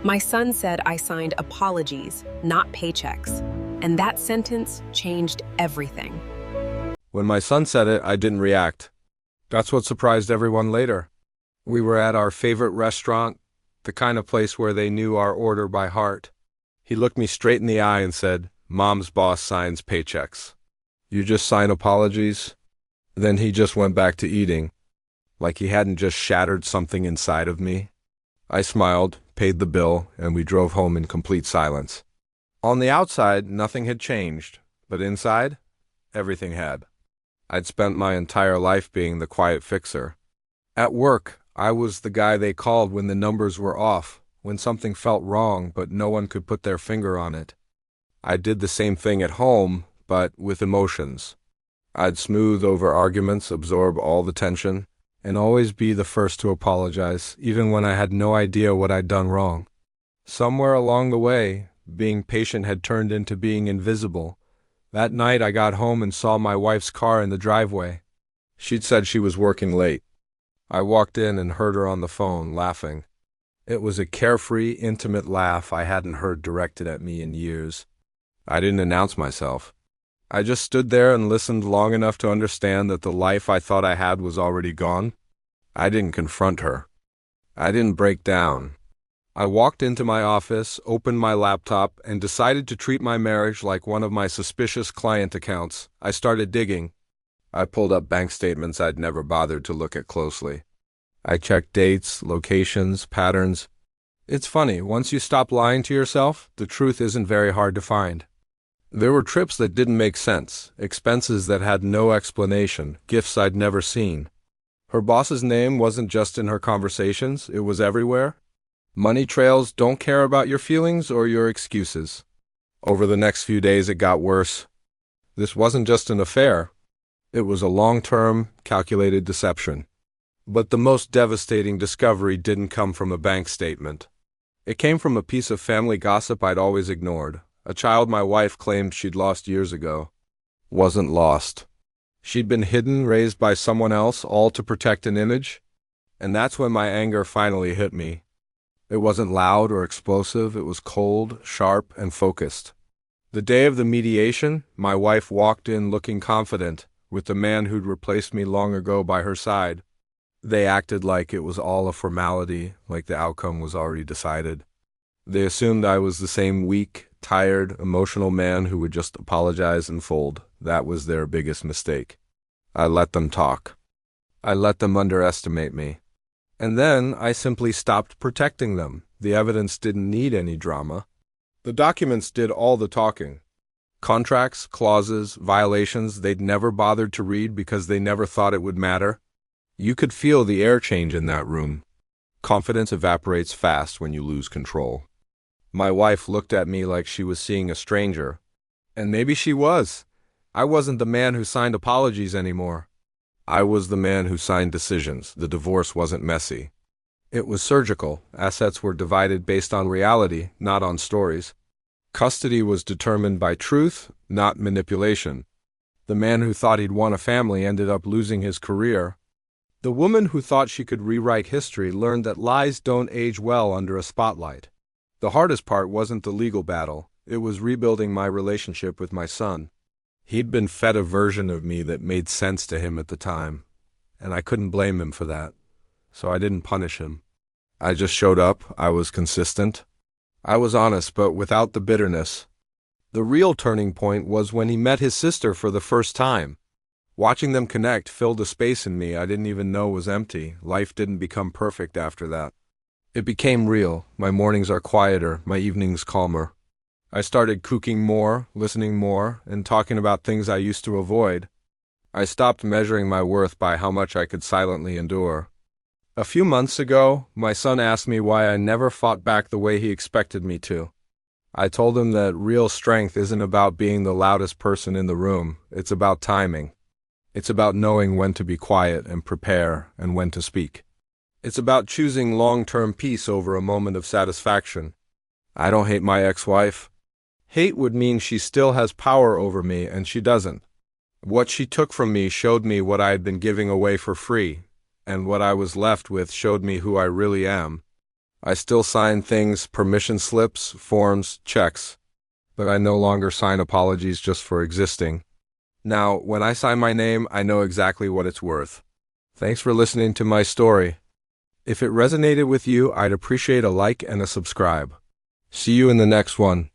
My son said I signed apologies, not paychecks, and that sentence changed everything. When my son said it, I didn't react. That's what surprised everyone later. We were at our favorite restaurant, the kind of place where they knew our order by heart. He looked me straight in the eye and said, "Mom's boss signs paychecks. You just sign apologies?" Then he just went back to eating, like he hadn't just shattered something inside of me. I smiled, paid the bill, and we drove home in complete silence. On the outside, nothing had changed, but inside, everything had. I'd spent my entire life being the quiet fixer. At work, I was the guy they called when the numbers were off, when something felt wrong but no one could put their finger on it. I did the same thing at home, but with emotions. I'd smooth over arguments, absorb all the tension, and always be the first to apologize, even when I had no idea what I'd done wrong. Somewhere along the way, being patient had turned into being invisible. That night I got home and saw my wife's car in the driveway. She'd said she was working late. I walked in and heard her on the phone, laughing. It was a carefree, intimate laugh I hadn't heard directed at me in years. I didn't announce myself. I just stood there and listened long enough to understand that the life I thought I had was already gone. I didn't confront her. I didn't break down. I walked into my office, opened my laptop, and decided to treat my marriage like one of my suspicious client accounts. I started digging. I pulled up bank statements I'd never bothered to look at closely. I checked dates, locations, patterns. It's funny, once you stop lying to yourself, the truth isn't very hard to find. There were trips that didn't make sense, expenses that had no explanation, gifts I'd never seen. Her boss's name wasn't just in her conversations, it was everywhere. Money trails don't care about your feelings or your excuses. Over the next few days it got worse. This wasn't just an affair. It was a long-term, calculated deception. But the most devastating discovery didn't come from a bank statement. It came from a piece of family gossip I'd always ignored. A child my wife claimed she'd lost years ago. Wasn't lost. She'd been hidden, raised by someone else, all to protect an image. And that's when my anger finally hit me. It wasn't loud or explosive, it was cold, sharp, and focused. The day of the mediation, my wife walked in looking confident, with the man who'd replaced me long ago by her side. They acted like it was all a formality, like the outcome was already decided. They assumed I was the same weak, tired, emotional man who would just apologize and fold. That was their biggest mistake. I let them talk. I let them underestimate me. And then I simply stopped protecting them. The evidence didn't need any drama. The documents did all the talking. Contracts, clauses, violations they'd never bothered to read because they never thought it would matter. You could feel the air change in that room. Confidence evaporates fast when you lose control. My wife looked at me like she was seeing a stranger. And maybe she was. I wasn't the man who signed apologies anymore. I was the man who signed decisions. The divorce wasn't messy. It was surgical. Assets were divided based on reality, not on stories. Custody was determined by truth, not manipulation. The man who thought he'd won a family ended up losing his career. The woman who thought she could rewrite history learned that lies don't age well under a spotlight. The hardest part wasn't the legal battle. It was rebuilding my relationship with my son. He'd been fed a version of me that made sense to him at the time, and I couldn't blame him for that. So I didn't punish him. I just showed up. I was consistent. I was honest, but without the bitterness. The real turning point was when he met his sister for the first time. Watching them connect filled a space in me I didn't even know was empty. Life didn't become perfect after that. It became real. My mornings are quieter, my evenings calmer. I started cooking more, listening more, and talking about things I used to avoid. I stopped measuring my worth by how much I could silently endure. A few months ago, my son asked me why I never fought back the way he expected me to. I told him that real strength isn't about being the loudest person in the room. It's about timing. It's about knowing when to be quiet and prepare and when to speak. It's about choosing long-term peace over a moment of satisfaction. I don't hate my ex-wife. Hate would mean she still has power over me, and she doesn't. What she took from me showed me what I had been giving away for free, and what I was left with showed me who I really am. I still sign things, permission slips, forms, checks. But I no longer sign apologies just for existing. Now, when I sign my name, I know exactly what it's worth. Thanks for listening to my story. If it resonated with you, I'd appreciate a like and a subscribe. See you in the next one.